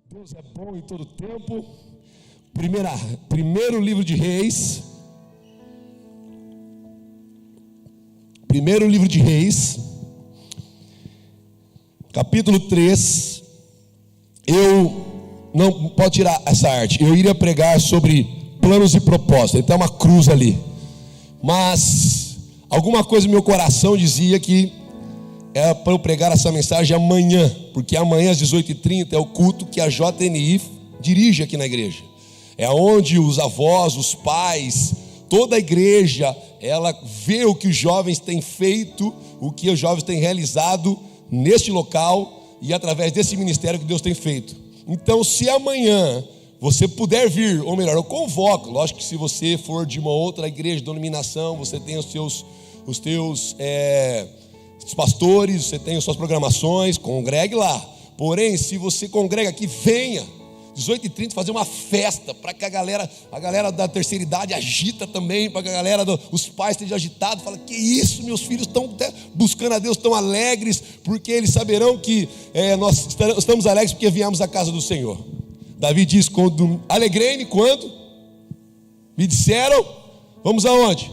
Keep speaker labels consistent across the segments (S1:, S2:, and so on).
S1: Deus é bom em todo tempo. Primeiro livro de Reis. Primeiro livro de Reis, capítulo 3. Eu não pode tirar essa arte. Eu iria pregar sobre planos e propósitos. Então uma cruz ali. Mas alguma coisa no meu coração dizia que era para eu pregar essa mensagem amanhã, porque amanhã às 18h30 é o culto que a JNI dirige aqui na igreja. É onde os avós, os pais, toda a igreja, ela vê o que os jovens têm feito, o que os jovens têm realizado neste local e através desse ministério que Deus tem feito. Então, se amanhã você puder vir, ou melhor, eu convoco. Lógico que se você for de uma outra igreja de denominação, você tem os teus pastores, você tem as suas programações, congregue lá. Porém, se você congrega aqui, venha 18h30 fazer uma festa, para que a galera da terceira idade agita também, para que a galera os pais estejam agitados, fala, que isso, meus filhos estão buscando a Deus, estão alegres, porque eles saberão que nós estamos alegres porque viemos à casa do Senhor. Davi diz, alegrei-me quando me disseram, vamos aonde?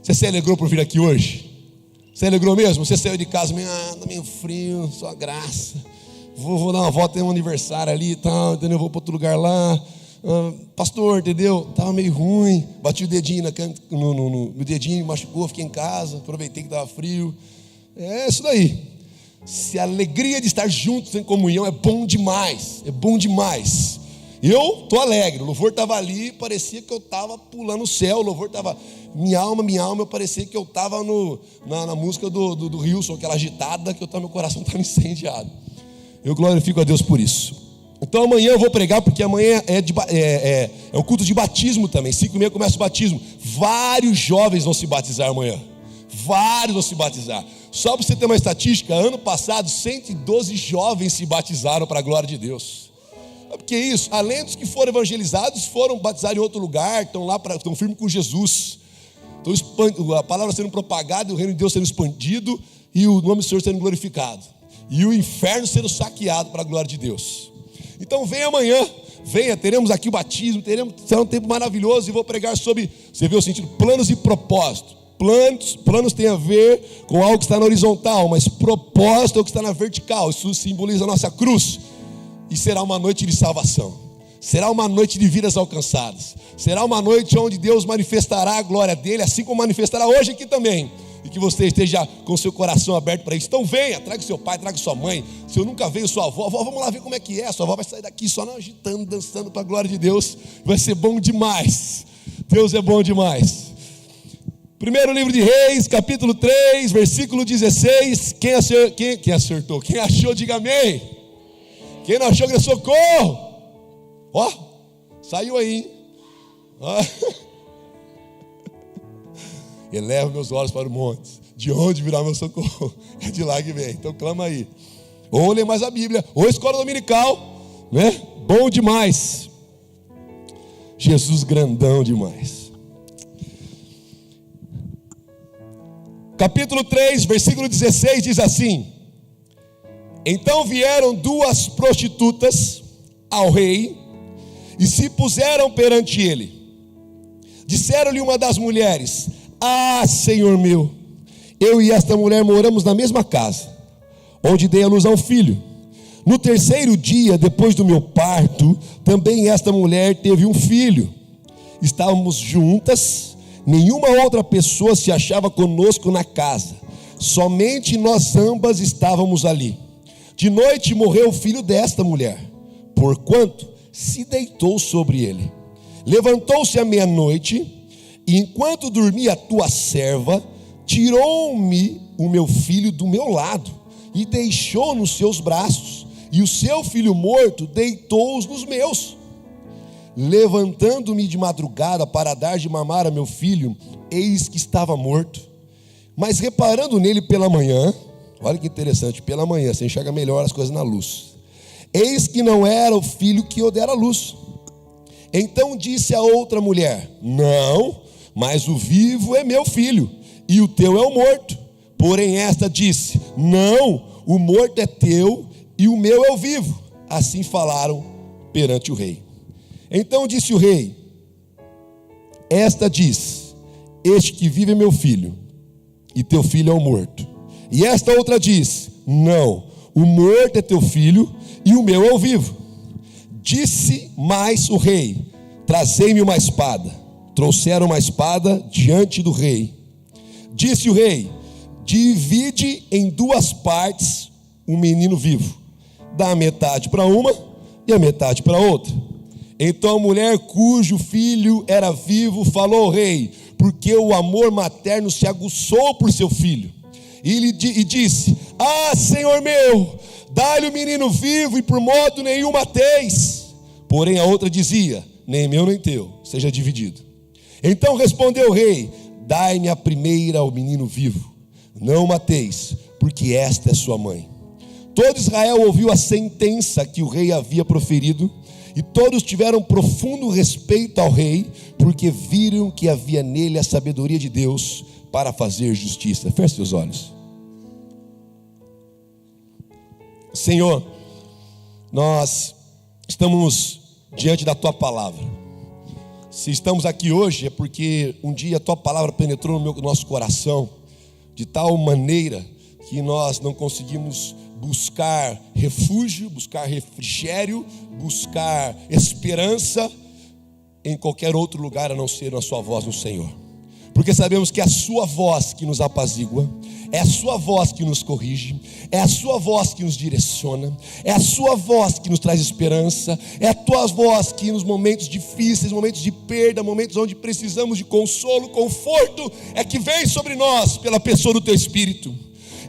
S1: Você se alegrou por vir aqui hoje? Você alegrou mesmo? Você saiu de casa, tá meio frio, só graça. Vou dar uma volta, tem um aniversário ali e tal, entendeu? Vou para outro lugar lá. Pastor, entendeu? Estava meio ruim. Bati o dedinho no dedinho, machucou, fiquei em casa. Aproveitei que estava frio. É isso daí. Se a alegria de estar juntos em comunhão é bom demais. É bom demais. Eu estou alegre. O louvor estava ali, parecia que eu estava pulando o céu. O louvor estava... Minha alma, eu parecia que eu estava na música do Wilson, aquela agitada, que meu coração estava incendiado. Eu glorifico a Deus por isso. Então amanhã eu vou pregar, porque amanhã é um culto de batismo também. 5h30 começa o batismo. Vários jovens vão se batizar amanhã. Vários vão se batizar. Só para você ter uma estatística, ano passado 112 jovens se batizaram para a glória de Deus. Sabe o que é isso? Além dos que foram evangelizados, foram batizados em outro lugar, estão firmes com Jesus. Então a palavra sendo propagada, o reino de Deus sendo expandido e o nome do Senhor sendo glorificado. E o inferno sendo saqueado para a glória de Deus. Então venha amanhã, teremos aqui o batismo, será um tempo maravilhoso e vou pregar sobre, você vê o sentido, planos e propósito. Planos tem a ver com algo que está na horizontal, mas propósito é o que está na vertical. Isso simboliza a nossa cruz. E será uma noite de salvação. Será uma noite de vidas alcançadas. Será uma noite onde Deus manifestará a glória dele, assim como manifestará hoje aqui também. E que você esteja com seu coração aberto para isso. Então venha, traga seu pai, traga sua mãe. Se eu nunca veio sua avó, vamos lá ver como é que é. Sua avó vai sair daqui só não agitando, dançando para a glória de Deus. Vai ser bom demais. Deus é bom demais. Primeiro livro de Reis, capítulo 3, versículo 16. Quem acertou? Quem achou, diga amém. Quem não achou, grita socorro. Ó, saiu aí, hein? Eleva meus olhos para o monte. De onde virá meu socorro? É de lá que vem. Então clama aí. Ou lê mais a Bíblia, ou escola dominical, né? Bom demais. Jesus grandão demais. Capítulo 3, versículo 16 diz assim: então vieram duas prostitutas ao rei e se puseram perante ele. Disseram-lhe uma das mulheres: ah, Senhor meu, eu e esta mulher moramos na mesma casa, onde dei à luz a um filho. No terceiro dia, depois do meu parto, também esta mulher teve um filho. Estávamos juntas, nenhuma outra pessoa se achava conosco na casa, somente nós ambas estávamos ali. De noite morreu o filho desta mulher, porquanto se deitou sobre ele. Levantou-se à meia-noite, e enquanto dormia a tua serva, tirou-me o meu filho do meu lado, e deixou nos seus braços, e o seu filho morto deitou-os nos meus. Levantando-me de madrugada para dar de mamar a meu filho, eis que estava morto. Mas reparando nele pela manhã, Olha que interessante, pela manhã você enxerga melhor as coisas na luz. Eis que não era o filho que eu dera à luz. Então disse a outra mulher: não, mas o vivo é meu filho, e o teu é o morto. Porém esta disse: não, o morto é teu, e o meu é o vivo. Assim falaram perante o rei. Então disse o rei: esta diz: este que vive é meu filho, e teu filho é o morto. E esta outra diz: não, o morto é teu filho, e o meu é o vivo. Disse mais o rei: trazei-me uma espada. Trouxeram uma espada diante do rei. Disse o rei: divide em duas partes o menino vivo. Dá a metade para uma e a metade para outra. Então a mulher cujo filho era vivo falou ao rei, porque o amor materno se aguçou por seu filho. E disse: ah, Senhor meu, dá-lhe o menino vivo, e por modo nenhum mateis. Porém a outra dizia: nem meu nem teu, seja dividido. Então respondeu o rei: dai-me a primeira ao menino vivo, não o mateis, porque esta é sua mãe. Todo Israel ouviu a sentença que o rei havia proferido, e todos tiveram profundo respeito ao rei, porque viram que havia nele a sabedoria de Deus para fazer justiça. Feche seus olhos. Senhor, nós estamos diante da Tua palavra. Se estamos aqui hoje é porque um dia a Tua palavra penetrou no nosso coração de tal maneira que nós não conseguimos buscar refúgio, buscar refrigério, buscar esperança em qualquer outro lugar a não ser na Sua voz no Senhor. Porque sabemos que é a Sua voz que nos apazigua, é a Sua voz que nos corrige, é a Sua voz que nos direciona, é a Sua voz que nos traz esperança, é a Tua voz que nos momentos difíceis, momentos de perda, momentos onde precisamos de consolo, conforto, é que vem sobre nós pela pessoa do Teu Espírito.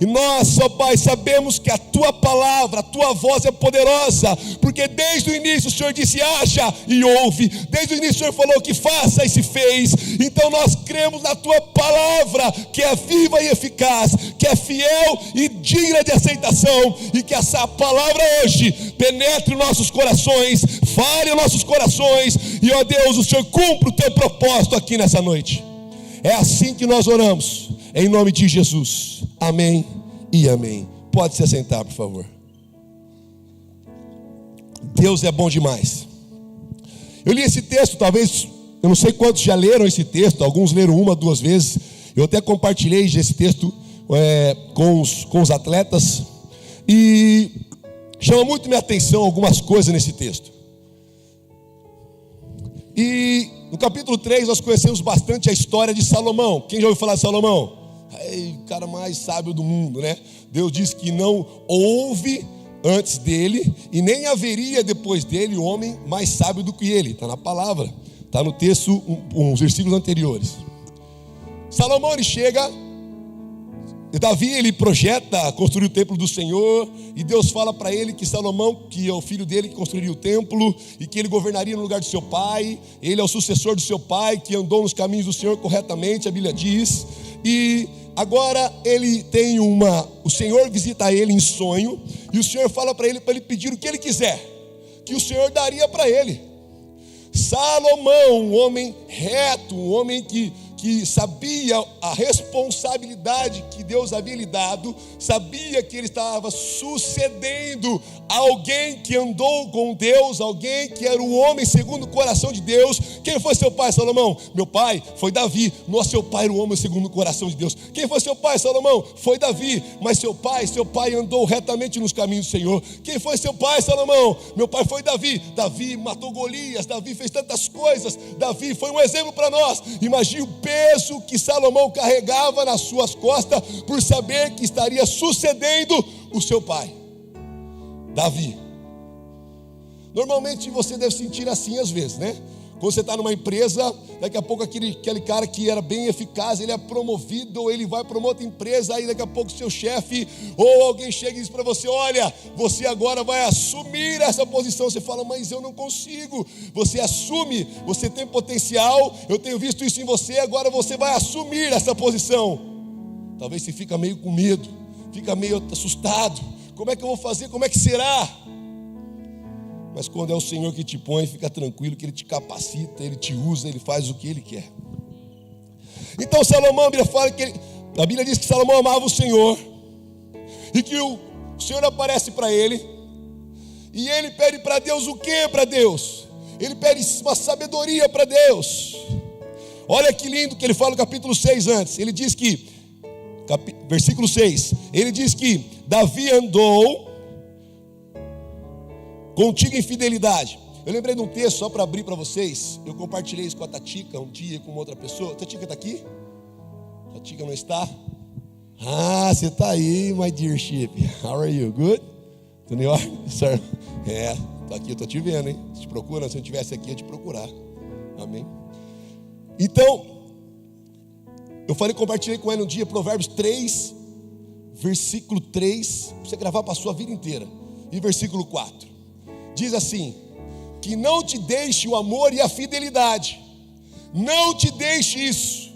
S1: E nós, ó Pai, sabemos que a Tua palavra, a Tua voz é poderosa, porque desde o início o Senhor disse: haja e ouve. Desde o início o Senhor falou que faça e se fez. Então nós cremos na Tua palavra, que é viva e eficaz, que é fiel e digna de aceitação, e que essa palavra hoje penetre nos nossos corações, fale nos nossos corações, e ó Deus, o Senhor cumpra o Teu propósito aqui nessa noite. É assim que nós oramos, em nome de Jesus. Amém e amém. Pode se assentar, por favor. Deus é bom demais. Eu li esse texto, talvez, eu não sei quantos já leram esse texto, alguns leram uma, duas vezes. Eu até compartilhei esse texto com os atletas, e chama muito minha atenção algumas coisas nesse texto. E no capítulo 3 nós conhecemos bastante a história de Salomão. Quem já ouviu falar de Salomão? O cara mais sábio do mundo, né? Deus disse que não houve antes dele e nem haveria depois dele homem mais sábio do que ele. Está na palavra, está no texto, uns versículos anteriores. Salomão, ele chega, Davi, ele projeta construir o templo do Senhor, e Deus fala para ele que Salomão, que é o filho dele, que construiria o templo, e que ele governaria no lugar do seu pai. Ele é o sucessor do seu pai, que andou nos caminhos do Senhor corretamente, a Bíblia diz. E agora ele tem o Senhor visita ele em sonho, e o Senhor fala para ele pedir o que ele quiser, que o Senhor daria para ele. Salomão, um homem reto, um homem que sabia a responsabilidade que Deus havia lhe dado, sabia que ele estava sucedendo a alguém que andou com Deus, alguém que era o homem segundo o coração de Deus. Quem foi seu pai, Salomão? Meu pai foi Davi. Nossa, seu pai era o homem segundo o coração de Deus. Quem foi seu pai, Salomão? Foi Davi. Mas seu pai andou retamente nos caminhos do Senhor. Quem foi seu pai, Salomão? Meu pai foi Davi. Davi matou Golias, Davi fez tantas coisas, Davi foi um exemplo para nós. Imagine o peso que Salomão carregava nas suas costas por saber que estaria sucedendo o seu pai, Davi. Normalmente você deve sentir assim às vezes, né? Quando você está numa empresa, daqui a pouco aquele cara que era bem eficaz, ele é promovido, ou ele vai para uma outra empresa, aí daqui a pouco seu chefe, ou alguém chega e diz para você: olha, você agora vai assumir essa posição. Você fala: mas eu não consigo. Você assume, você tem potencial, eu tenho visto isso em você, agora você vai assumir essa posição. Talvez você fica meio com medo, fica meio assustado. Como é que eu vou fazer? Como é que será? Mas quando é o Senhor que te põe, fica tranquilo que Ele te capacita, Ele te usa, Ele faz o que Ele quer. Então Salomão, a Bíblia diz que Salomão amava o Senhor, e que o Senhor aparece para ele, e ele pede para Deus o que para Deus? Ele pede uma sabedoria para Deus. Olha que lindo que ele fala no capítulo 6 antes. Ele diz que, versículo 6, ele diz que Davi andou contigo em fidelidade. Eu lembrei de um texto, só para abrir para vocês. Eu compartilhei isso com a Tatica um dia, com uma outra pessoa. A Tatica está aqui? A Tatica não está? Ah, você está aí, my dear sheep. How are you? Good? To New York? Sir? Estou aqui, eu estou te vendo, hein? Te procura, se eu estivesse aqui, eu ia te procurar. Amém? Então, eu compartilhei com ele um dia, Provérbios 3, versículo 3, para você gravar para a sua vida inteira. E versículo 4. Diz assim: que não te deixe o amor e a fidelidade. Não te deixe isso.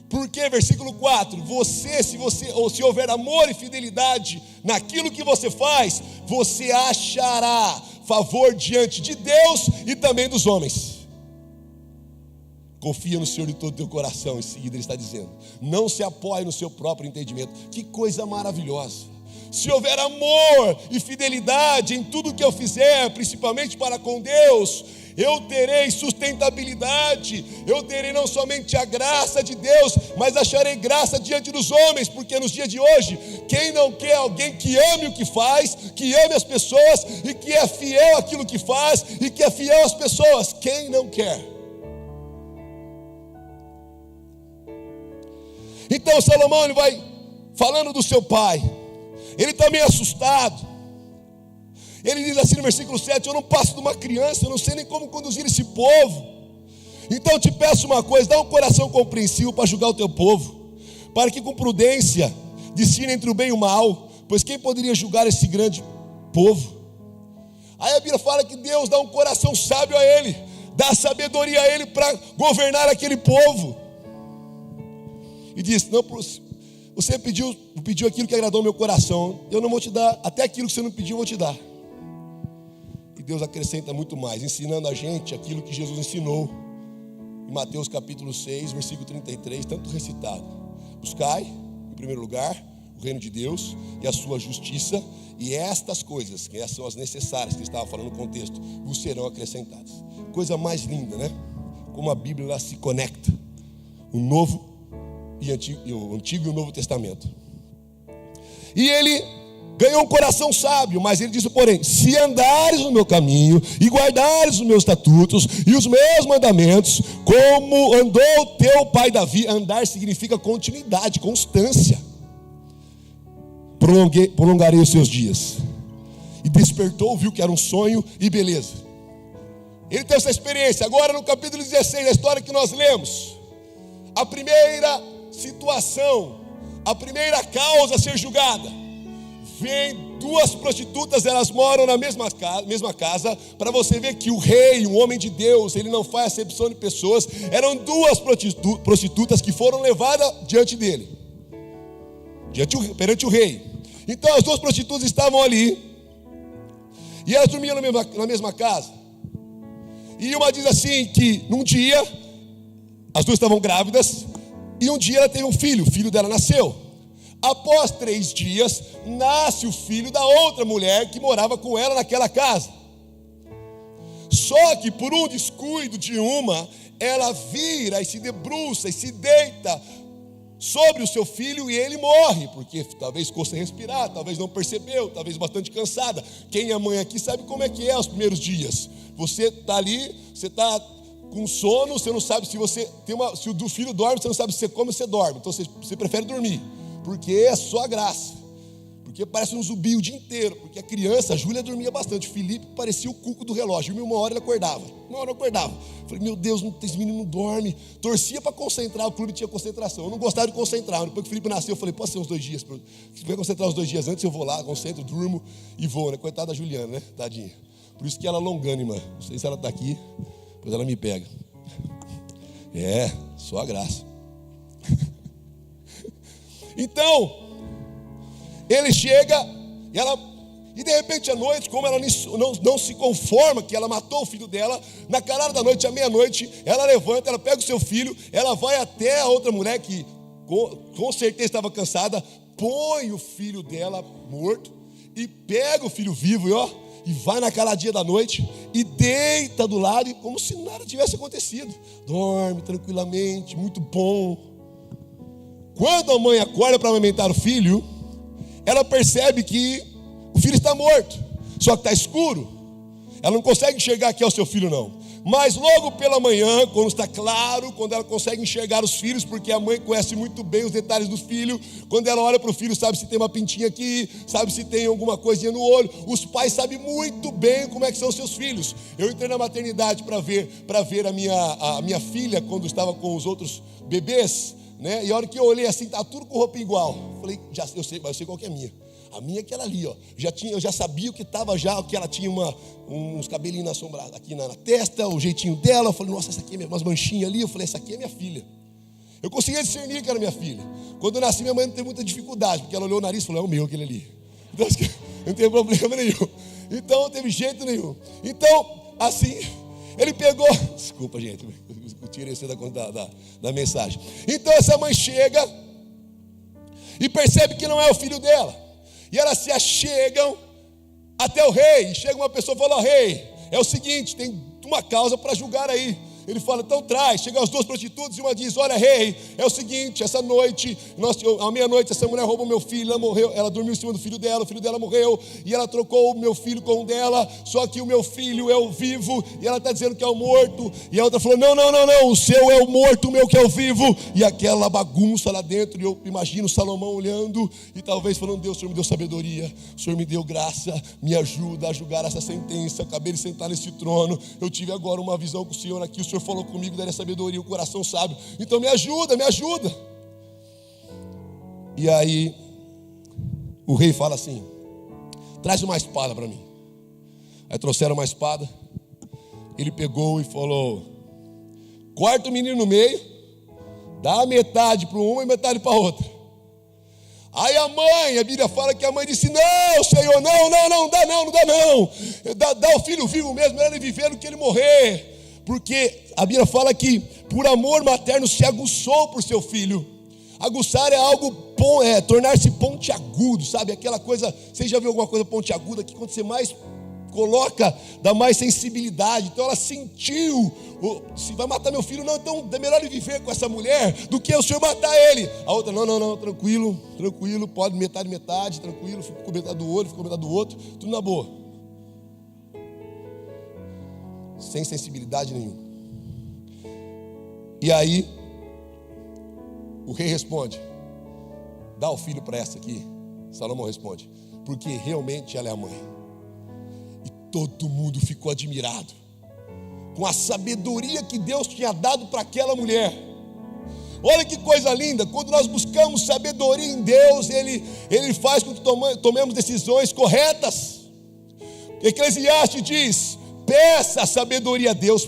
S1: Porque, versículo 4, se houver amor e fidelidade naquilo que você faz, você achará favor diante de Deus e também dos homens. Confia no Senhor de todo o teu coração. Em seguida ele está dizendo: não se apoie no seu próprio entendimento. Que coisa maravilhosa. Se houver amor e fidelidade em tudo que eu fizer, principalmente para com Deus, eu terei sustentabilidade, eu terei não somente a graça de Deus, mas acharei graça diante dos homens, porque nos dias de hoje, quem não quer alguém que ame o que faz, que ame as pessoas e que é fiel àquilo que faz e que é fiel às pessoas? Quem não quer? Então Salomão, ele vai falando do seu pai. Ele está meio assustado. Ele diz assim no versículo 7: eu não passo de uma criança, eu não sei nem como conduzir esse povo. Então eu te peço uma coisa: dá um coração compreensivo para julgar o teu povo, para que com prudência discerne entre o bem e o mal, pois quem poderia julgar esse grande povo? Aí a Bíblia fala que Deus dá um coração sábio a ele, dá sabedoria a ele para governar aquele povo. E diz: não, você pediu aquilo que agradou ao meu coração, eu não vou te dar, até aquilo que você não pediu eu vou te dar. E Deus acrescenta muito mais, ensinando a gente aquilo que Jesus ensinou em Mateus capítulo 6, versículo 33, tanto recitado: buscai em primeiro lugar o reino de Deus e a sua justiça, e estas coisas, que essas são as necessárias, que ele estava falando no contexto, vos serão acrescentadas. Coisa mais linda, né? Como a Bíblia ela se conecta, o novo o Antigo e o Novo Testamento. E ele ganhou um coração sábio, mas ele disse: porém, se andares no meu caminho e guardares os meus estatutos e os meus mandamentos, como andou teu pai Davi. Andar significa continuidade, constância. Prolongarei os seus dias. E despertou, viu que era um sonho e beleza. Ele teve essa experiência. Agora no capítulo 16, a história que nós lemos, a primeira situação, a primeira causa a ser julgada, vem duas prostitutas, elas moram na mesma casa, para você ver que o rei, um homem de Deus, ele não faz acepção de pessoas. Eram duas prostitutas que foram levadas diante dele, perante o rei. Então as duas prostitutas estavam ali, e elas dormiam na mesma casa. E uma diz assim que num dia, as duas estavam grávidas, e um dia ela teve um filho, o filho dela nasceu. Após 3 dias, nasce o filho da outra mulher que morava com ela naquela casa. Só que por um descuido de uma, ela vira e se debruça e se deita sobre o seu filho e ele morre, porque talvez ficou sem respirar, talvez não percebeu, talvez bastante cansada. Quem é mãe aqui sabe como é que é os primeiros dias. Você está ali, você está com sono, você não sabe se se o do filho dorme, você não sabe se você come ou se você dorme. Então você prefere dormir, porque é só a graça, porque parece um zumbi o dia inteiro. Porque a criança, a Júlia dormia bastante, o Felipe parecia o cuco do relógio, e uma hora ele acordava, falei: meu Deus, esse menino não dorme. Torcia para concentrar, o clube tinha concentração, eu não gostava de concentrar. Depois que o Felipe nasceu, eu falei: pode ser uns 2 dias, se vai concentrar uns 2 dias antes, eu vou lá, concentro, durmo e vou, né? Coitada da Juliana, né? Tadinha. Por isso que ela é longânima, não sei se ela está aqui, depois ela me pega. Só a graça. Então, ele chega e de repente à noite, como ela não se conforma que ela matou o filho dela, na calada da noite, à meia-noite, ela levanta, ela pega o seu filho, ela vai até a outra mulher que com certeza estava cansada, põe o filho dela morto e pega o filho vivo e vai na caladinha da noite e deita do lado, e como se nada tivesse acontecido. Dorme tranquilamente, muito bom. Quando a mãe acorda para amamentar o filho, ela percebe que o filho está morto, só que está escuro. Ela não consegue enxergar que é o seu filho não. Mas logo pela manhã, quando está claro, quando ela consegue enxergar os filhos, porque a mãe conhece muito bem os detalhes do filho, quando ela olha para o filho, sabe se tem uma pintinha aqui, sabe se tem alguma coisinha no olho. Os pais sabem muito bem como é que são os seus filhos. Eu entrei na maternidade para ver a minha filha quando estava com os outros bebês, né? E a hora que eu olhei assim, tá tudo com roupa igual. Falei, eu sei qual que é a minha. A minha é aquela ali, eu já sabia o que estava que ela tinha uns cabelinhos assombrados aqui na testa, o jeitinho dela. Eu falei, nossa, essa aqui é umas manchinhas ali. Eu falei, essa aqui é minha filha. Eu conseguia discernir que era minha filha. Quando eu nasci, minha mãe não teve muita dificuldade, porque ela olhou o nariz e falou, é o meu aquele ali. Então, não tem problema nenhum. Então, não teve jeito nenhum. Então, assim, ele pegou. Desculpa, gente, eu tirei isso da mensagem. Então, essa mãe chega e percebe que não é o filho dela. E elas se achegam até o rei. E chega uma pessoa e fala, rei, é o seguinte, tem uma causa para julgar aí. Ele fala, então traz. Chegam as duas prostitutas e uma diz, olha rei, é o seguinte, essa noite, à meia-noite, essa mulher roubou meu filho, ela morreu, ela dormiu em cima do filho dela, o filho dela morreu, e ela trocou o meu filho com o dela, só que o meu filho é o vivo, e ela está dizendo que é o morto. E a outra falou, não, o seu é o morto, o meu que é o vivo. E aquela bagunça lá dentro, e eu imagino Salomão olhando, e talvez falando, Deus, o Senhor me deu sabedoria, o Senhor me deu graça, me ajuda a julgar essa sentença. Acabei de sentar nesse trono, eu tive agora uma visão com o Senhor aqui, o Senhor falou comigo, daria sabedoria, o coração sábio, então me ajuda. E aí o rei fala assim, traz uma espada para mim. Aí trouxeram uma espada. Ele pegou e falou, corta o menino no meio, dá metade para uma e metade para a outra. Aí a Bíblia fala que a mãe disse, não Senhor, não dá não, dá o filho vivo mesmo, melhor ele viver do que ele morrer. Porque a Bíblia fala que por amor materno se aguçou por seu filho. Aguçar é algo, tornar-se pontiagudo, sabe? Aquela coisa, você já viu alguma coisa pontiaguda que quando você mais coloca, dá mais sensibilidade. Então ela sentiu, se vai matar meu filho, não, então é melhor ele viver com essa mulher do que o Senhor matar ele. A outra, não, tranquilo, pode metade, tranquilo, fica com metade do olho, fica com metade do outro, tudo na boa. Sem sensibilidade nenhuma. E aí o rei responde, dá o filho para essa aqui. Salomão responde, porque realmente ela é a mãe. E todo mundo ficou admirado com a sabedoria que Deus tinha dado para aquela mulher. Olha que coisa linda, quando nós buscamos sabedoria em Deus, Ele faz com que tomemos decisões corretas. Eclesiastes diz, peça sabedoria a Deus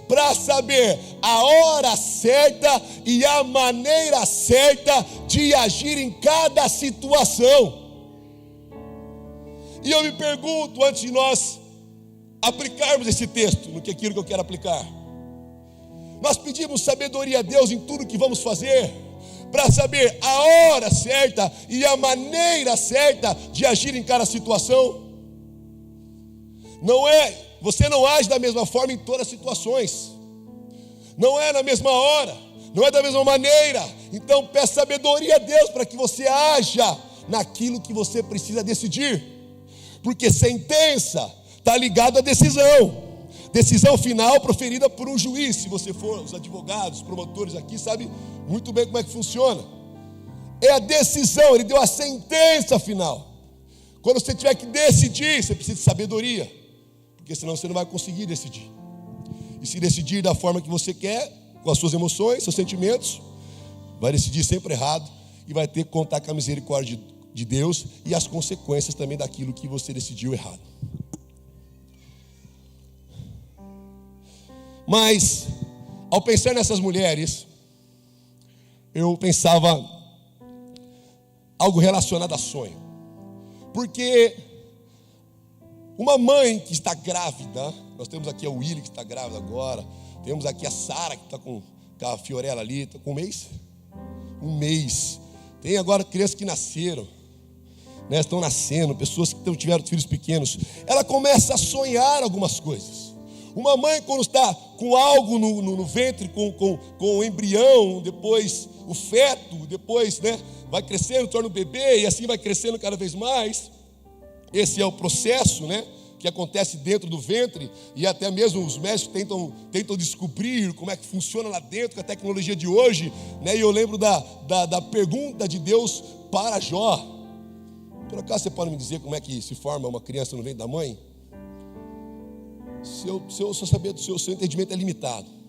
S1: para saber a hora certa e a maneira certa de agir em cada situação. E eu me pergunto, antes de nós aplicarmos esse texto no que aquilo que eu quero aplicar, nós pedimos sabedoria a Deus em tudo que vamos fazer, para saber a hora certa e a maneira certa de agir em cada situação. Você não age da mesma forma em todas as situações, não é na mesma hora, não é da mesma maneira. Então peça sabedoria a Deus para que você haja naquilo que você precisa decidir, porque sentença está ligada à decisão final proferida por um juiz. Se você for, os advogados, os promotores aqui sabem muito bem como é que funciona. É a decisão, ele deu a sentença final. Quando você tiver que decidir, você precisa de sabedoria, porque senão você não vai conseguir decidir. E se decidir da forma que você quer, com as suas emoções, seus sentimentos, vai decidir sempre errado e vai ter que contar com a misericórdia de Deus e as consequências também daquilo que você decidiu errado. Mas, ao pensar nessas mulheres, eu pensava algo relacionado a sonho. Porque uma mãe que está grávida, nós temos aqui a Willy que está grávida agora, temos aqui a Sara que está com a Fiorella ali, está com um mês? Um mês. Tem agora crianças que nasceram, né, estão nascendo, pessoas que tiveram filhos pequenos. Ela começa a sonhar algumas coisas. Uma mãe, quando está com algo no ventre, com o embrião, depois o feto, depois, né, vai crescendo, torna um bebê, e assim vai crescendo cada vez mais. Esse é o processo, né, que acontece dentro do ventre, e até mesmo os médicos tentam descobrir como é que funciona lá dentro, com a tecnologia de hoje, né? E eu lembro da pergunta de Deus para Jó. Por acaso você pode me dizer como é que se forma uma criança no ventre da mãe? Se eu só saber do seu entendimento é limitado.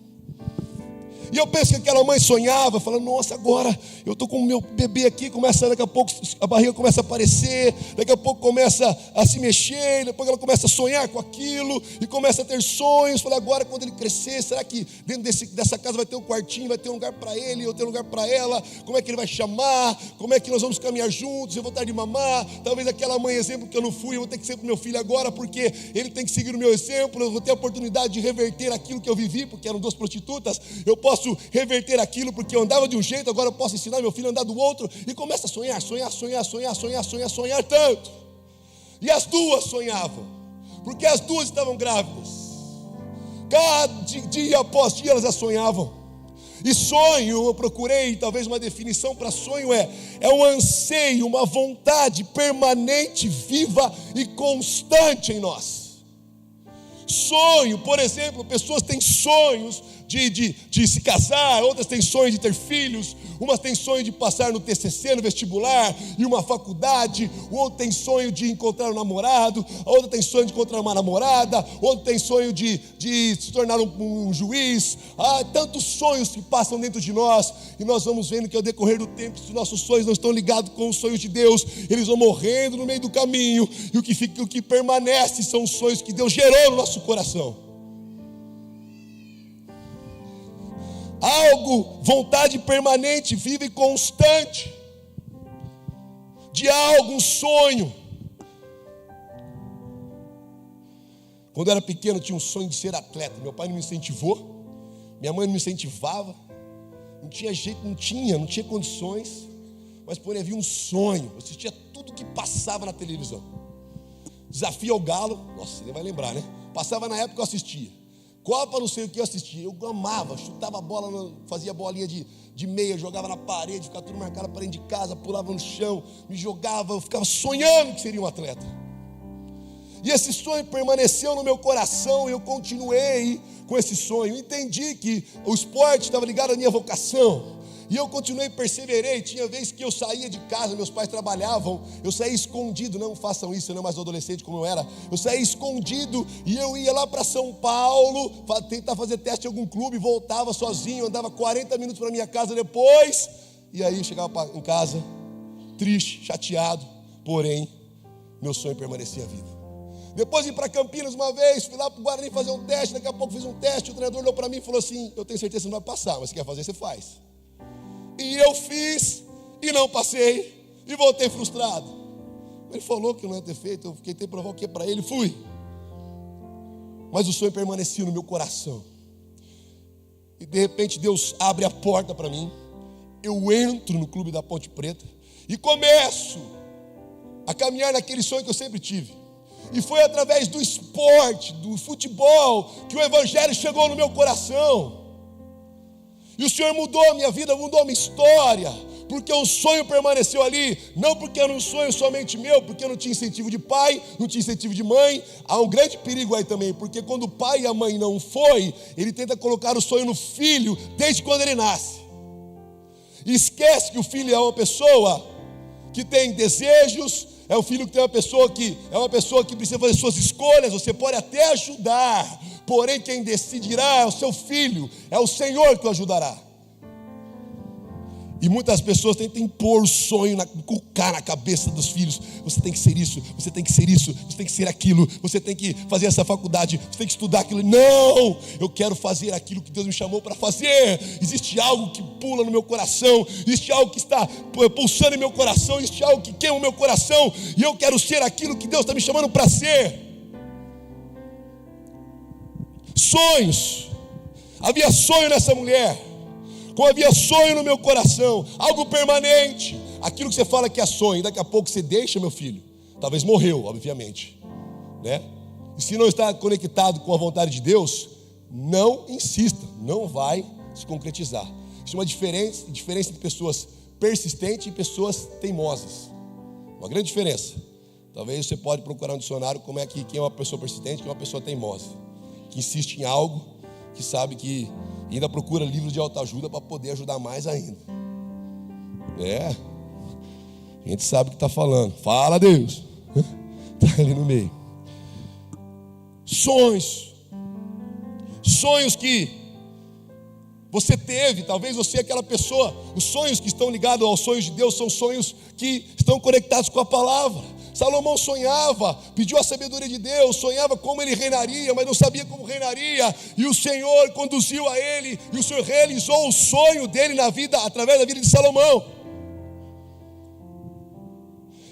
S1: E eu penso que aquela mãe sonhava, falando, nossa, agora eu estou com o meu bebê aqui, daqui a pouco a barriga começa a aparecer, daqui a pouco começa a se mexer, depois ela começa a sonhar com aquilo, e começa a ter sonhos. Fala, agora quando ele crescer, será que dentro dessa casa vai ter um quartinho, vai ter um lugar para ele, eu ter um lugar para ela? Como é que ele vai chamar? Como é que nós vamos caminhar juntos? Eu vou estar de mamar. Talvez aquela mãe, exemplo que eu não fui, eu vou ter que ser para o meu filho agora, porque ele tem que seguir o meu exemplo. Eu vou ter a oportunidade de reverter aquilo que eu vivi, porque eram 2 prostitutas. Eu posso reverter aquilo porque eu andava de um jeito, agora eu posso ensinar meu filho a andar do outro. E começa a sonhar tanto. E as 2 sonhavam, porque as 2 estavam grávidas. Cada dia após dia elas já sonhavam. E sonho, eu procurei talvez uma definição para sonho, é um anseio, uma vontade permanente, viva e constante em nós. Sonho, por exemplo, pessoas têm sonhos de se casar, outras têm sonho de ter filhos, umas têm sonho de passar no TCC, no vestibular, e uma faculdade, outro tem sonho de encontrar um namorado, outra tem sonho de encontrar uma namorada, outro tem sonho de se tornar um juiz. Há tantos sonhos que passam dentro de nós, e nós vamos vendo que ao decorrer do tempo, se nossos sonhos não estão ligados com os sonhos de Deus, eles vão morrendo no meio do caminho, e o que permanece são os sonhos que Deus gerou no nosso coração. Algo, vontade permanente, viva e constante, de algo, um sonho. Quando eu era pequeno, eu tinha um sonho de ser atleta. Meu pai não me incentivou, minha mãe não me incentivava, não tinha jeito, não tinha condições, mas porém havia um sonho. Eu assistia tudo que passava na televisão. Desafio ao Galo, nossa, você nem vai lembrar, né? Passava na época que eu assistia. Copa, não sei o que eu assistia, eu amava, chutava a bola, fazia bolinha de meia, jogava na parede, ficava tudo marcado na parede de casa, pulava no chão, me jogava, eu ficava sonhando que seria um atleta. E esse sonho permaneceu no meu coração, e eu continuei com esse sonho. Entendi que o esporte estava ligado à minha vocação, e eu continuei, perseverei. Tinha vezes que eu saía de casa, meus pais trabalhavam, eu saía escondido. Não façam isso, eu não mais adolescente como eu era. Eu saía escondido e eu ia lá para São Paulo, tentar fazer teste em algum clube, voltava sozinho, andava 40 minutos para minha casa depois, e aí chegava em casa triste, chateado, porém meu sonho permanecia vivo. Depois de ir para Campinas uma vez, fui lá para o Guarani fazer um teste. Daqui a pouco fiz um teste, o treinador olhou para mim e falou assim, eu tenho certeza que você não vai passar, mas se quer fazer, você faz. E eu fiz, e não passei, e voltei frustrado. Ele falou que eu não ia ter feito, eu fiquei provar o que para ele, fui. Mas o sonho permaneceu no meu coração. E de repente Deus abre a porta para mim, eu entro no clube da Ponte Preta, e começo a caminhar naquele sonho que eu sempre tive. E foi através do esporte, do futebol, que o evangelho chegou no meu coração. E o Senhor mudou a minha vida, mudou a minha história, porque o sonho permaneceu ali, não porque era um sonho somente meu, porque eu não tinha incentivo de pai, não tinha incentivo de mãe. Há um grande perigo aí também, porque quando o pai e a mãe não foi, ele tenta colocar o sonho no filho, desde quando ele nasce. E esquece que o filho é uma pessoa que tem desejos, é um filho que tem uma pessoa que precisa fazer suas escolhas. Você pode até ajudar, porém quem decidirá é o seu filho, é o Senhor que o ajudará. E muitas pessoas tentam impor o sonho, colocar na cabeça dos filhos. Você tem que ser isso, você tem que ser isso, você tem que ser aquilo, você tem que fazer essa faculdade, você tem que estudar aquilo. Não, eu quero fazer aquilo que Deus me chamou para fazer. Existe algo que pula no meu coração, existe algo que está pulsando em meu coração, existe algo que queima o meu coração, e eu quero ser aquilo que Deus está me chamando para ser. Sonhos. Havia sonho nessa mulher. Como havia sonho no meu coração, algo permanente, aquilo que você fala que é sonho, daqui a pouco você deixa, meu filho, talvez morreu, obviamente, né? E se não está conectado com a vontade de Deus, não insista, não vai se concretizar. Existe uma diferença entre pessoas persistentes e pessoas teimosas, uma grande diferença. Talvez você pode procurar no dicionário como é que quem é uma pessoa persistente, quem é uma pessoa teimosa, que insiste em algo, que sabe que e ainda procura livros de autoajuda para poder ajudar mais ainda. A gente sabe o que está falando. Fala, Deus. Está ali no meio. Sonhos que você teve, talvez você é aquela pessoa. Os sonhos que estão ligados aos sonhos de Deus são sonhos que estão conectados com a palavra. Salomão sonhava, pediu a sabedoria de Deus, sonhava como ele reinaria, mas não sabia como reinaria, e o Senhor conduziu a ele, e o Senhor realizou o sonho dele na vida, através da vida de Salomão.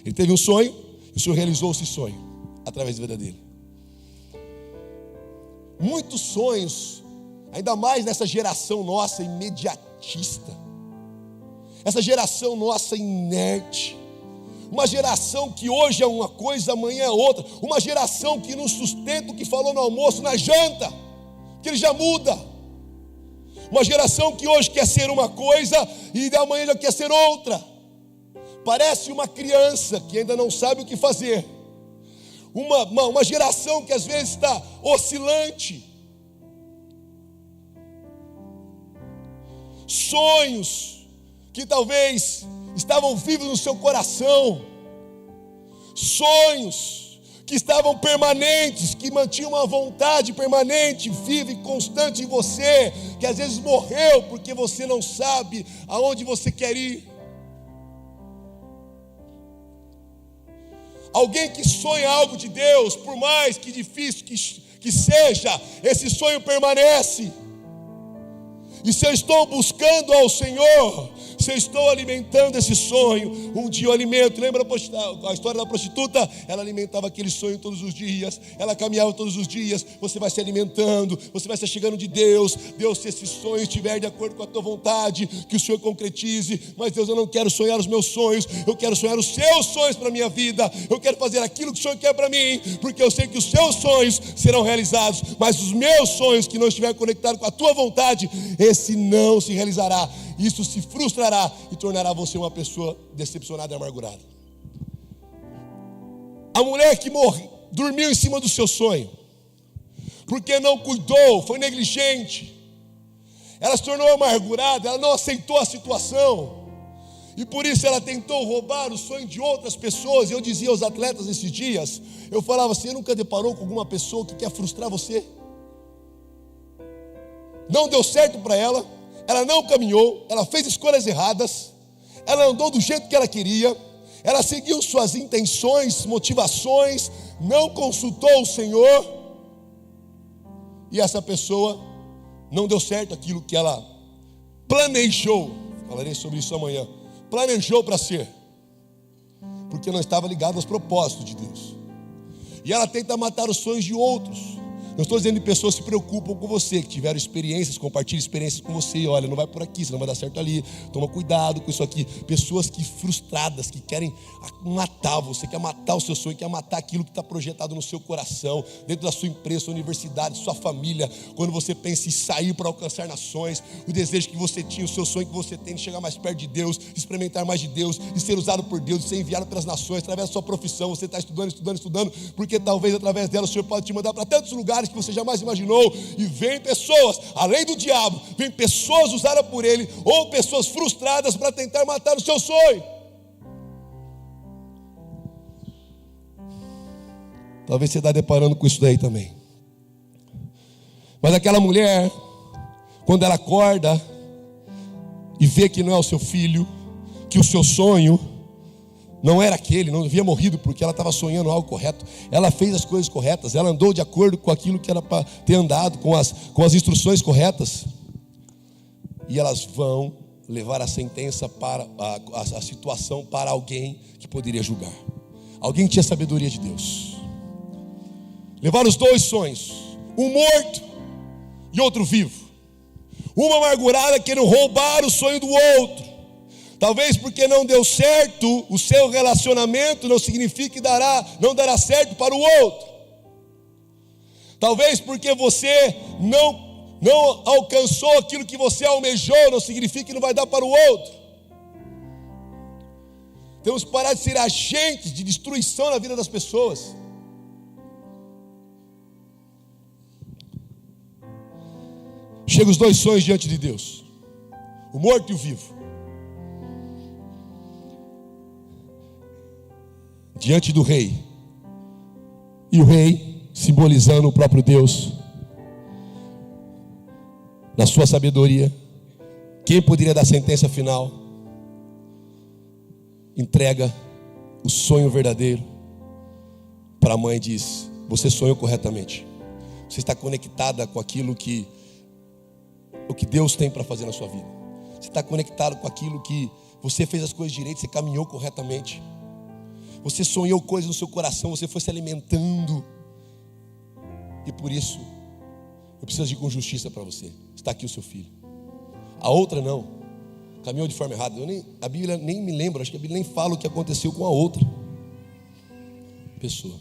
S1: Ele teve um sonho, e o Senhor realizou esse sonho, através da vida dele. Muitos sonhos, ainda mais nessa geração nossa imediatista, essa geração nossa inerte, uma geração que hoje é uma coisa, amanhã é outra. Uma geração que não sustenta o que falou no almoço, na janta, que ele já muda. Uma geração que hoje quer ser uma coisa e amanhã já quer ser outra. Parece uma criança que ainda não sabe o que fazer. Uma geração que às vezes está oscilante. Sonhos que talvez estavam vivos no seu coração, sonhos que estavam permanentes, que mantinham uma vontade permanente, viva e constante em você, que às vezes morreu porque você não sabe aonde você quer ir. Alguém que sonha algo de Deus, por mais que difícil que seja, esse sonho permanece. E se eu estou buscando ao Senhor, se eu estou alimentando esse sonho, um dia eu alimento. Lembra a história da prostituta? Ela alimentava aquele sonho todos os dias, ela caminhava todos os dias. Você vai se alimentando, você vai se chegando de Deus. Deus, se esse sonho estiver de acordo com a tua vontade, que o Senhor concretize. Mas Deus, eu não quero sonhar os meus sonhos, eu quero sonhar os seus sonhos para a minha vida. Eu quero fazer aquilo que o Senhor quer para mim, porque eu sei que os seus sonhos serão realizados, mas os meus sonhos que não estiverem conectados com a tua vontade, esse não se realizará. Isso se frustrará e tornará você uma pessoa decepcionada e amargurada. A mulher que dormiu em cima do seu sonho, porque não cuidou, foi negligente, ela se tornou amargurada, ela não aceitou a situação, e por isso ela tentou roubar o sonho de outras pessoas. Eu dizia aos atletas esses dias, eu falava: você nunca deparou com alguma pessoa que quer frustrar você? Não deu certo para ela, ela não caminhou, ela fez escolhas erradas, ela andou do jeito que ela queria, ela seguiu suas intenções, motivações, não consultou o Senhor, e essa pessoa não deu certo aquilo que ela planejou. Falarei sobre isso amanhã. Planejou para ser, porque não estava ligado aos propósitos de Deus, e ela tenta matar os sonhos de outros. Não estou dizendo que pessoas se preocupam com você, que tiveram experiências, compartilham experiências com você. Olha, não vai por aqui, você não vai dar certo ali. Toma cuidado com isso aqui. Pessoas que frustradas, que querem matar você, quer matar o seu sonho, quer matar aquilo que está projetado no seu coração, dentro da sua empresa, sua universidade, sua família. Quando você pensa em sair para alcançar nações, o desejo que você tinha, o seu sonho que você tem de chegar mais perto de Deus, de experimentar mais de Deus, de ser usado por Deus, de ser enviado pelas nações, através da sua profissão. Você está estudando, porque talvez através dela o Senhor pode te mandar para tantos lugares que você jamais imaginou. E vem pessoas, além do diabo, vem pessoas usadas por ele, ou pessoas frustradas para tentar matar o seu sonho. Talvez você está deparando com isso daí também. Mas aquela mulher, quando ela acorda, e vê que não é o seu filho, que o seu sonho não era aquele, não havia morrido porque ela estava sonhando algo correto. Ela fez as coisas corretas, ela andou de acordo com aquilo que era para ter andado, com as instruções corretas. E elas vão levar a sentença para a situação para alguém que poderia julgar. Alguém que tinha sabedoria de Deus. Levaram os dois sonhos, um morto e outro vivo. Uma amargurada querendo roubar o sonho do outro. Talvez porque não deu certo o seu relacionamento, não significa que não dará certo para o outro. Talvez porque você não alcançou aquilo que você almejou, não significa que não vai dar para o outro. Temos que parar de ser agentes de destruição na vida das pessoas. Chegam os dois sonhos diante de Deus, o morto e o vivo. Diante do rei. E o rei, simbolizando o próprio Deus, na sua sabedoria, quem poderia dar a sentença final, entrega o sonho verdadeiro para a mãe e diz: você sonhou corretamente. Você está conectada com aquilo que o que Deus tem para fazer na sua vida. Você está conectado com aquilo que você fez as coisas direito, você caminhou corretamente. Você sonhou coisas no seu coração, você foi se alimentando. E por isso, eu preciso agir com justiça para você. Está aqui o seu filho. A outra não, caminhou de forma errada. A Bíblia nem me lembra, acho que a Bíblia nem fala o que aconteceu com a outra pessoa.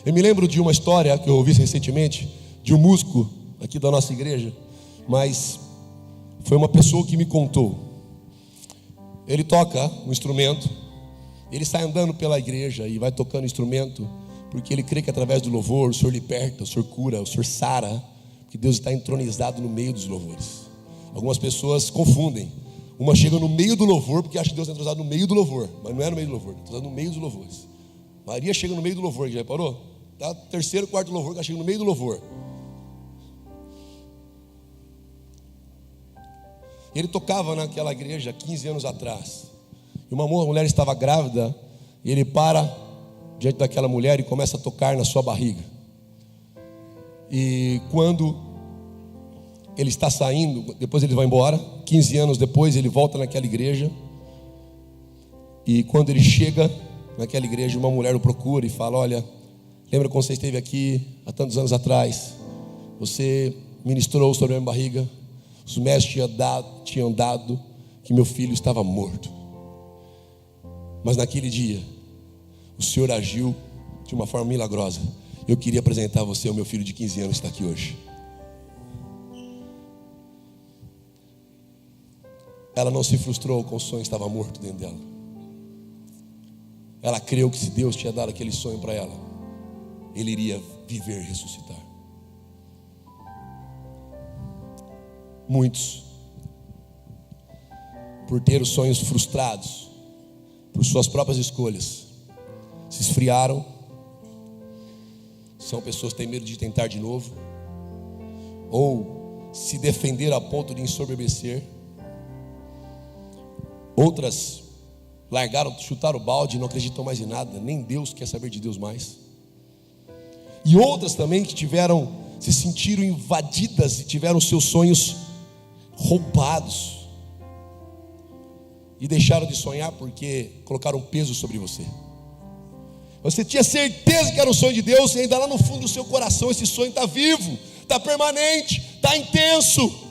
S1: Eu me lembro de uma história que eu ouvi recentemente, de um músico aqui da nossa igreja, mas foi uma pessoa que me contou. Ele toca um instrumento, ele sai andando pela igreja e vai tocando instrumento, porque ele crê que através do louvor o Senhor liberta, o Senhor cura, o Senhor sara, que Deus está entronizado no meio dos louvores. Algumas pessoas confundem. Uma chega no meio do louvor porque acha que Deus está entronizado no meio do louvor, mas não é no meio do louvor, está entronizado no meio dos louvores. Maria chega no meio do louvor, já reparou? Tá, terceiro, quarto louvor, ela chega no meio do louvor. Ele tocava naquela igreja 15 anos atrás. E uma mulher estava grávida. E ele para diante daquela mulher e começa a tocar na sua barriga. E quando ele está saindo, depois ele vai embora. 15 anos depois ele volta naquela igreja. E quando ele chega naquela igreja, uma mulher o procura e fala: olha, lembra quando você esteve aqui há tantos anos atrás? Você ministrou sobre a minha barriga. Os médicos tinham dado que meu filho estava morto. Mas naquele dia, o Senhor agiu de uma forma milagrosa. Eu queria apresentar a você o meu filho de 15 anos que está aqui hoje. Ela não se frustrou com o sonho que estava morto dentro dela. Ela creu que se Deus tinha dado aquele sonho para ela, ele iria viver e ressuscitar. Muitos, por ter os sonhos frustrados, por suas próprias escolhas, se esfriaram. São pessoas que têm medo de tentar de novo, ou se defenderam a ponto de ensoberbecer. Outras largaram, chutaram o balde e não acreditam mais em nada, nem Deus quer saber de Deus mais. E outras também que se sentiram invadidas e tiveram seus sonhos roubados e deixaram de sonhar porque colocaram peso sobre você. Você tinha certeza que era o sonho de Deus, e ainda lá no fundo do seu coração esse sonho está vivo, está permanente, está intenso.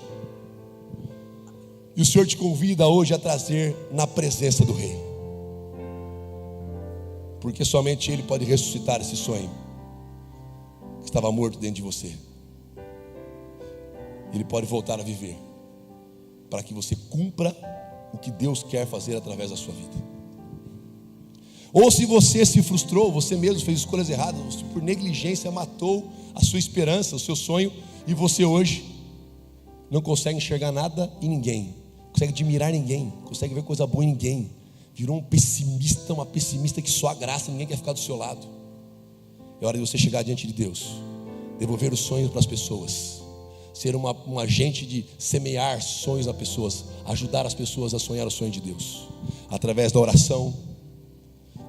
S1: E o Senhor te convida hoje a trazer na presença do Rei, porque somente Ele pode ressuscitar esse sonho que estava morto dentro de você. Ele pode voltar a viver, para que você cumpra o que Deus quer fazer através da sua vida. Ou se você se frustrou, você mesmo fez escolhas erradas, você por negligência matou a sua esperança, o seu sonho, e você hoje não consegue enxergar nada em ninguém, não consegue admirar ninguém, não consegue ver coisa boa em ninguém, virou um pessimista, uma pessimista que só a graça, ninguém quer ficar do seu lado. É hora de você chegar diante de Deus, devolver os sonhos para as pessoas, ser um agente de semear sonhos nas pessoas, ajudar as pessoas a sonhar o sonho de Deus, através da oração,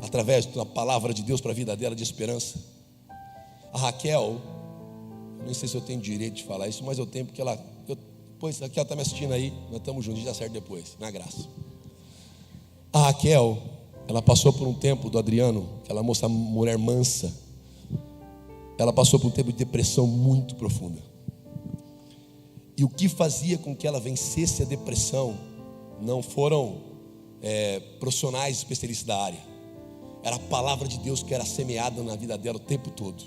S1: através da palavra de Deus para a vida dela de esperança. A Raquel, não sei se eu tenho direito de falar isso, mas eu tenho, porque depois a Raquel está me assistindo aí, nós estamos juntos, já certo depois, na graça. A Raquel, ela passou por um tempo do Adriano, aquela moça, mulher mansa, ela passou por um tempo de depressão muito profunda. E o que fazia com que ela vencesse a depressão não foram profissionais especialistas da área, era a palavra de Deus que era semeada na vida dela o tempo todo.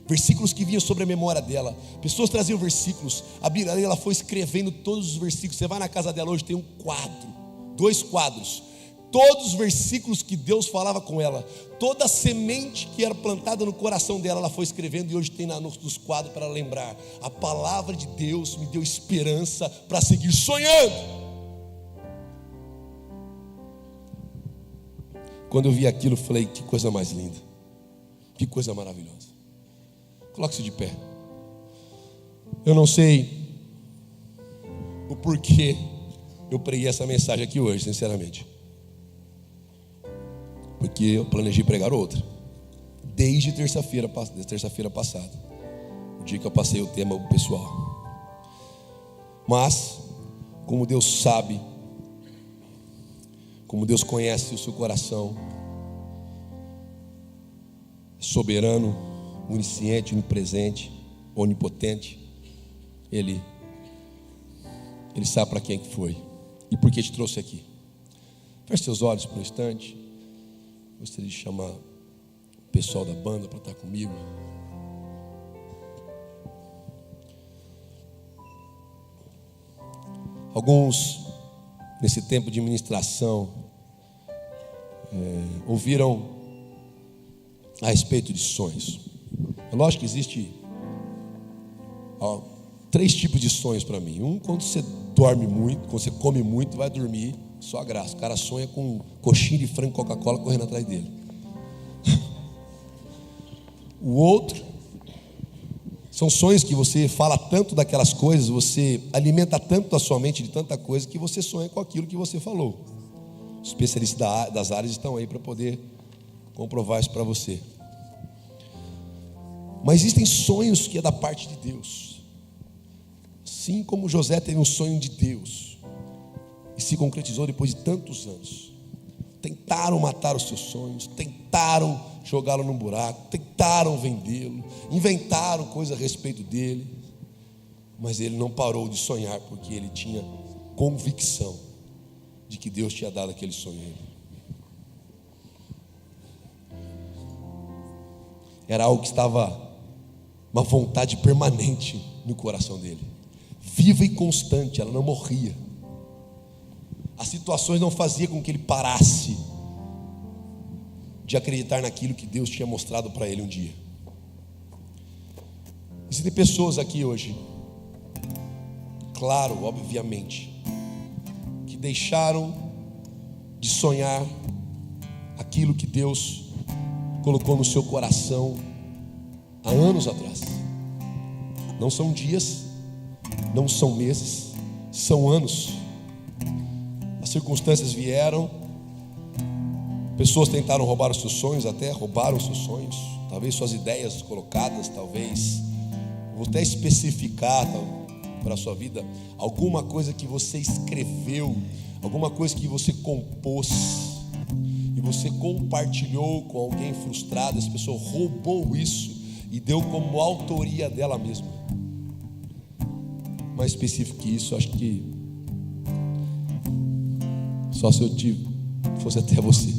S1: Versículos que vinham sobre a memória dela, pessoas traziam versículos, a Bíblia ela foi escrevendo todos os versículos. Você vai na casa dela hoje, tem um quadro, 2 quadros, todos os versículos que Deus falava com ela, toda a semente que era plantada no coração dela, ela foi escrevendo, e hoje tem nos quadros para lembrar. A palavra de Deus me deu esperança para seguir sonhando. Quando eu vi aquilo, eu falei: que coisa mais linda, que coisa maravilhosa. Coloque-se de pé. Eu não sei o porquê eu preguei essa mensagem aqui hoje, sinceramente, porque eu planejei pregar outra desde terça-feira passada, o dia que eu passei o tema pro pessoal. Mas como Deus sabe, como Deus conhece o seu coração, soberano, onisciente, onipresente, onipotente, Ele sabe para quem que foi e por que te trouxe aqui. Feche seus olhos por um instante. Gostaria de chamar o pessoal da banda para estar comigo. Alguns, nesse tempo de ministração, ouviram a respeito de sonhos. É lógico que existe 3 tipos de sonhos para mim. Um, quando você dorme muito, quando você come muito, vai dormir, só a graça. O cara sonha com coxinha de frango e Coca-Cola correndo atrás dele. O outro são sonhos que você fala tanto daquelas coisas, você alimenta tanto a sua mente de tanta coisa, que você sonha com aquilo que você falou. Os especialistas das áreas estão aí para poder comprovar isso para você. Mas existem sonhos que é da parte de Deus. Assim como José teve um sonho de Deus e se concretizou depois de tantos anos. Tentaram matar os seus sonhos, tentaram jogá-lo num buraco, tentaram vendê-lo, inventaram coisas a respeito dele, mas ele não parou de sonhar, porque ele tinha convicção de que Deus tinha dado aquele sonho a ele. Era algo que estava, uma vontade permanente no coração dele, viva e constante, ela não morria. As situações não faziam com que ele parasse de acreditar naquilo que Deus tinha mostrado para ele um dia. Existem pessoas aqui hoje, claro, obviamente, que deixaram de sonhar aquilo que Deus colocou no seu coração há anos atrás. Não são dias, não são meses, são anos. As circunstâncias vieram, pessoas tentaram roubar os seus sonhos, até roubaram os seus sonhos, talvez suas ideias colocadas, talvez, vou até especificar para a sua vida, alguma coisa que você escreveu, alguma coisa que você compôs, e você compartilhou com alguém frustrado, essa pessoa roubou isso e deu como autoria dela mesma. Mais específico que isso, acho que só se eu fosse até você.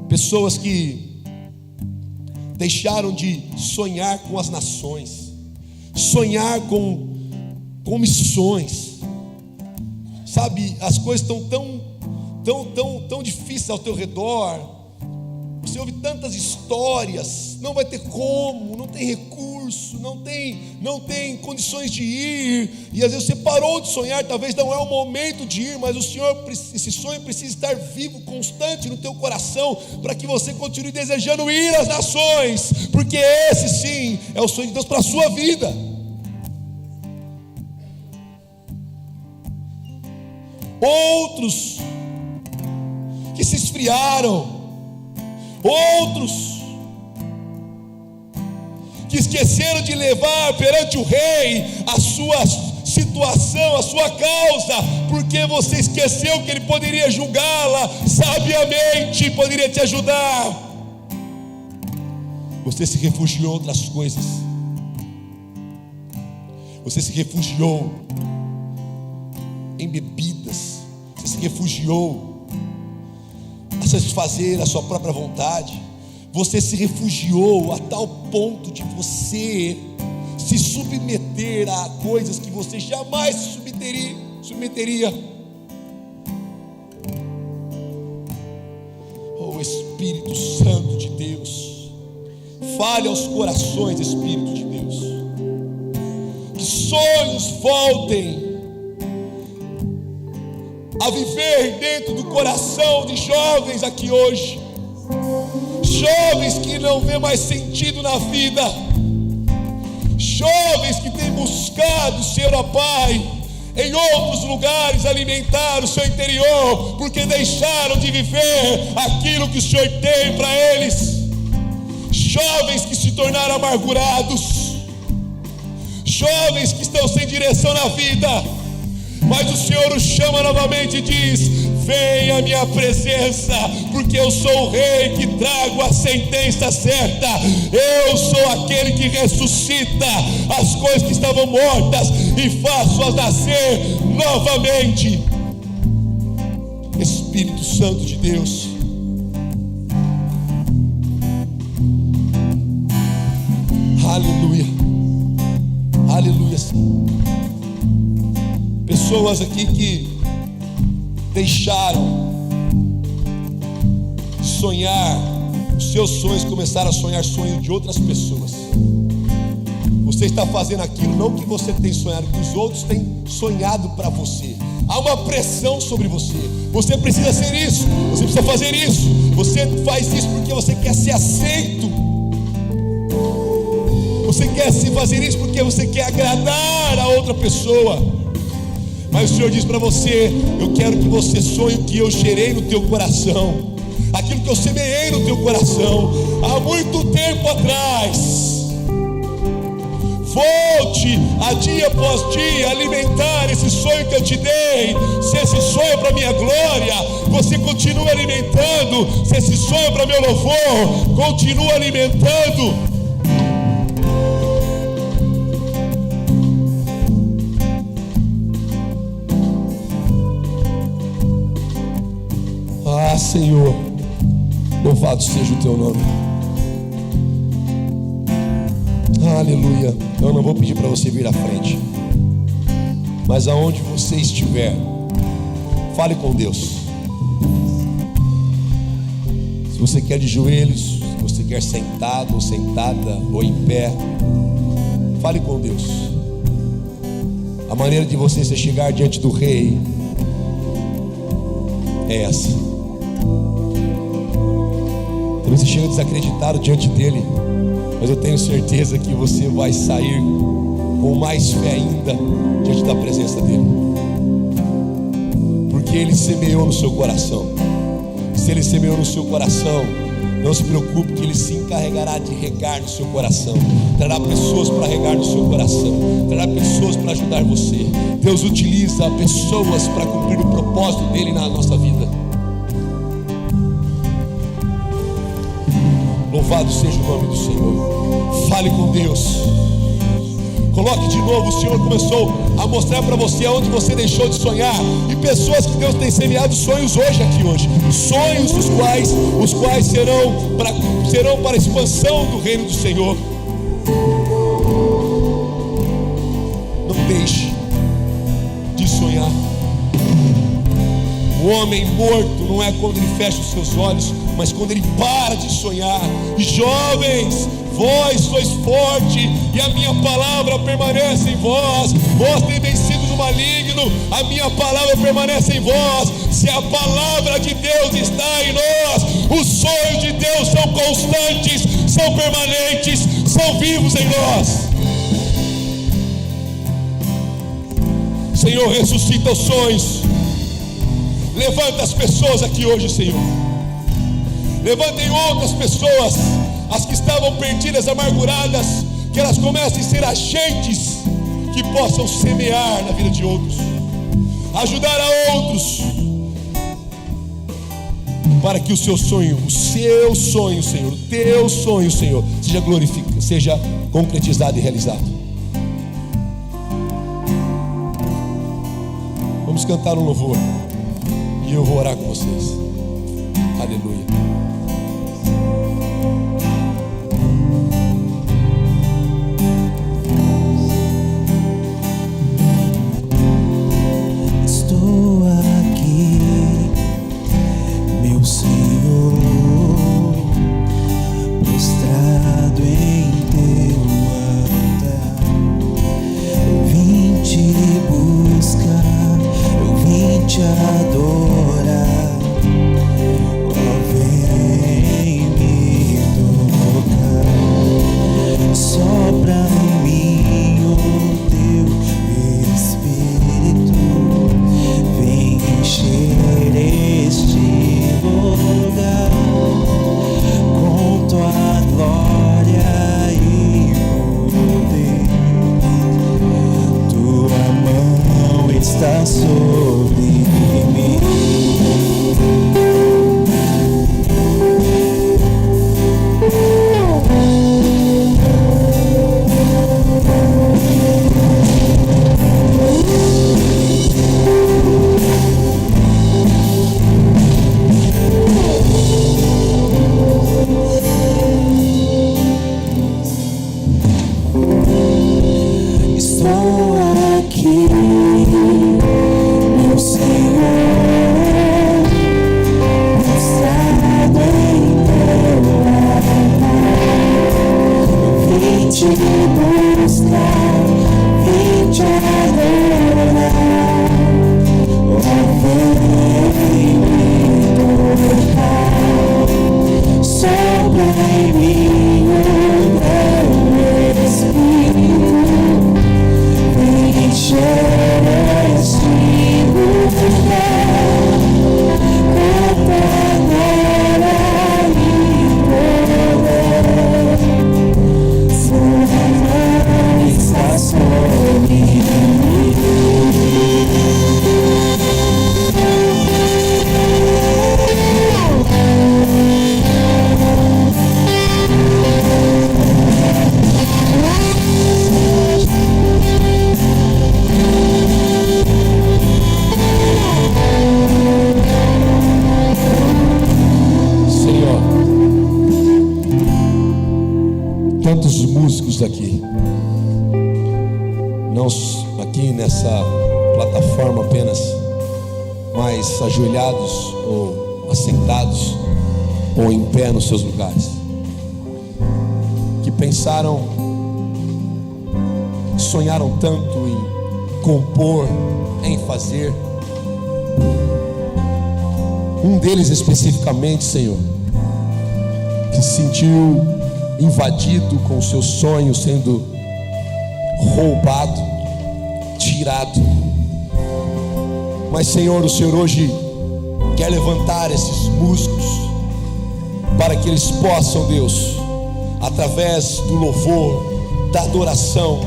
S1: Pessoas que deixaram de sonhar com as nações, sonhar com missões. Sabe, as coisas estão tão difíceis ao teu redor. Você ouve tantas histórias, não vai ter como, não tem recurso, não tem condições de ir, e às vezes você parou de sonhar, talvez não é o momento de ir, mas esse sonho precisa estar vivo, constante no teu coração, para que você continue desejando ir às nações, porque esse sim é o sonho de Deus para a sua vida. outros que se esfriaram, outros que esqueceram de levar perante o rei a sua situação, a sua causa, porque você esqueceu que ele poderia julgá-la sabiamente, poderia te ajudar. Você se refugiou em outras coisas. Você se refugiou em bebidas. Você se refugiou a satisfazer a sua própria vontade. Você se refugiou a tal ponto de você se submeter a coisas que você jamais se submeteria. Oh, Espírito Santo de Deus, fale aos corações, Espírito de Deus, que sonhos voltem a viver dentro do coração de jovens aqui hoje, jovens que não vê mais sentido na vida, jovens que têm buscado, Senhor, ó Pai, em outros lugares alimentar o seu interior, porque deixaram de viver aquilo que o Senhor tem para eles, jovens que se tornaram amargurados, jovens que estão sem direção na vida, mas o Senhor os chama novamente e diz: venha à minha presença, porque eu sou o rei que trago a sentença certa. Eu sou aquele que ressuscita as coisas que estavam mortas e faço-as nascer novamente. Espírito Santo de Deus, aleluia, aleluia. Pessoas aqui que deixaram de sonhar os seus sonhos, começaram a sonhar sonhos de outras pessoas. Você está fazendo aquilo não que você tem sonhado, que os outros têm sonhado para você. Há uma pressão sobre você. Você precisa ser isso, você precisa fazer isso. Você faz isso porque você quer ser aceito. Você quer fazer isso porque você quer agradar a outra pessoa. Mas o Senhor diz para você: eu quero que você sonhe o que eu gerei no teu coração, aquilo que eu semeei no teu coração há muito tempo atrás. Volte a dia após dia alimentar esse sonho que eu te dei. Se esse sonho é para minha glória, você continua alimentando. Se esse sonho é para meu louvor, continua alimentando. Ah, Senhor, louvado seja o teu nome. Aleluia. Eu não vou pedir para você vir à frente, mas aonde você estiver, fale com Deus. Se você quer de joelhos, se você quer sentado ou sentada ou em pé, fale com Deus. A maneira de você se chegar diante do Rei é essa. Talvez você chegue desacreditado diante dele, mas eu tenho certeza que você vai sair com mais fé ainda diante da presença dele, porque ele semeou no seu coração. Se ele semeou no seu coração, não se preocupe, que ele se encarregará de regar no seu coração. Trará pessoas para regar no seu coração, trará pessoas para ajudar você. Deus utiliza pessoas para cumprir o propósito dele na nossa vida. Louvado seja o nome do Senhor. Fale com Deus. Coloque de novo. O Senhor começou a mostrar para você aonde você deixou de sonhar, e pessoas que Deus tem semeado sonhos hoje aqui hoje. Sonhos os quais serão para a expansão do reino do Senhor. Não deixe de sonhar. O homem morto não é quando ele fecha os seus olhos, mas quando ele para de sonhar. E jovens, vós sois forte, e a minha palavra permanece em vós. Vós tem vencido no maligno, a minha palavra permanece em vós. Se a palavra de Deus está em nós, os sonhos de Deus são constantes, são permanentes, são vivos em nós. Senhor, ressuscita os sonhos. Levanta as pessoas aqui hoje, Senhor. Levantem outras pessoas, as que estavam perdidas, amarguradas, que elas comecem a ser agentes que possam semear na vida de outros, ajudar a outros, para que o seu sonho, Senhor, o teu sonho, Senhor, seja glorificado, seja concretizado e realizado. Vamos cantar um louvor e eu vou orar com vocês. Aleluia. Aqui, não aqui nessa plataforma apenas, mas ajoelhados ou assentados ou em pé nos seus lugares, que pensaram, sonharam tanto em compor, em fazer. Um deles especificamente, Senhor, que se sentiu invadido com o seu sonho sendo roubado, tirado. Mas, Senhor, o Senhor hoje quer levantar esses músicos para que eles possam, Deus, através do louvor, da adoração,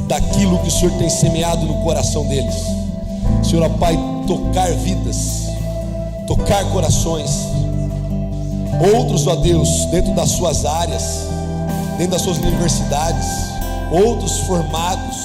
S1: daquilo que o Senhor tem semeado no coração deles, Senhor, ó Pai, tocar vidas, tocar corações. Outros, ó Deus, dentro das suas áreas, dentro das suas universidades, outros formados,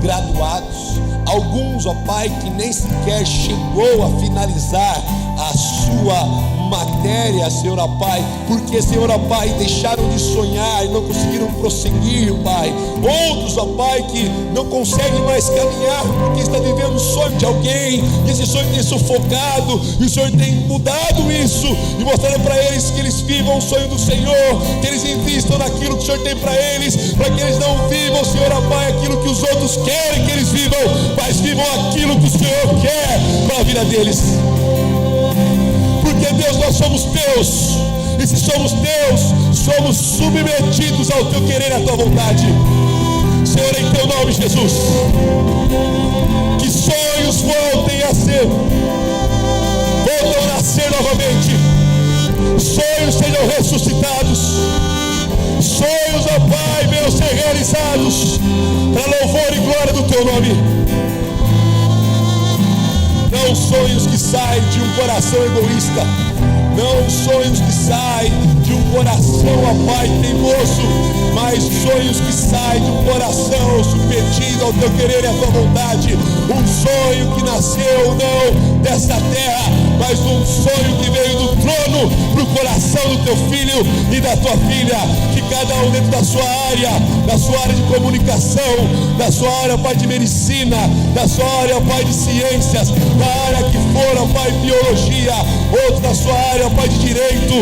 S1: graduados, alguns, ó Pai, que nem sequer chegou a finalizar a sua matéria, Senhor, ó Pai, porque, Senhor, ó Pai, deixaram de sonhar e não conseguiram prosseguir, Pai. Outros, ó Pai, que não conseguem mais caminhar porque está vivendo o sonho de alguém, e esse sonho tem sufocado, e o Senhor tem mudado isso e mostrando para eles que eles vivam o sonho do Senhor, que eles invistam naquilo que o Senhor tem para eles, para que eles não vivam, Senhor, ó Pai, aquilo que os outros querem que eles vivam, mas vivam aquilo que o Senhor quer para a vida deles. Porque, Deus, nós somos teus, e se somos teus, somos submetidos ao teu querer e à tua vontade. Senhor, em teu nome, Jesus, que sonhos voltem a ser sonhos sejam ressuscitados, sonhos, ó Pai, venham ser realizados, para louvor e glória do Teu nome. Não sonhos que saem de um coração egoísta, não sonhos que saem de um coração, ó Pai, teimoso, mas sonhos que saem de um coração submetido ao Teu querer e à Tua vontade. Um sonho que nasceu não desta terra, mas um sonho que veio do trono para o coração do Teu filho e da Tua filha. Que cada um dentro da sua área de comunicação, da sua área, Pai, de medicina, da sua área, Pai, de ciências, da área que for, ó Pai, biologia, outros da sua área, Pai, de direito,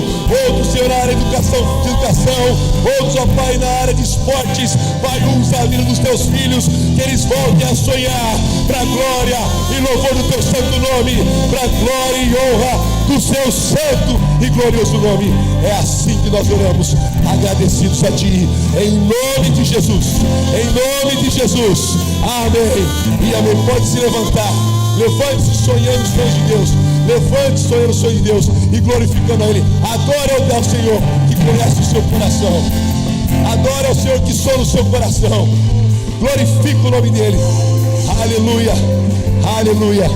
S1: outros, Senhor, na área de educação, outros, ó Pai, na área de esportes. Pai, usa a vida dos Teus filhos, que eles voltem a sonhar para a glória e louvor do Teu santo nome, para a glória e honra do Seu santo e glorioso nome. É assim que nós oramos, agradecidos a Ti, em nome de Jesus, em nome de Jesus, amém e amém. Pode se levantar, levante-se sonhando os sonhos de Deus, levante-se sonhando os sonhos de Deus e glorificando a Ele. Adore ao Senhor que conhece o seu coração, adore ao Senhor que sonha o seu coração, glorifique o nome dEle, aleluia, aleluia.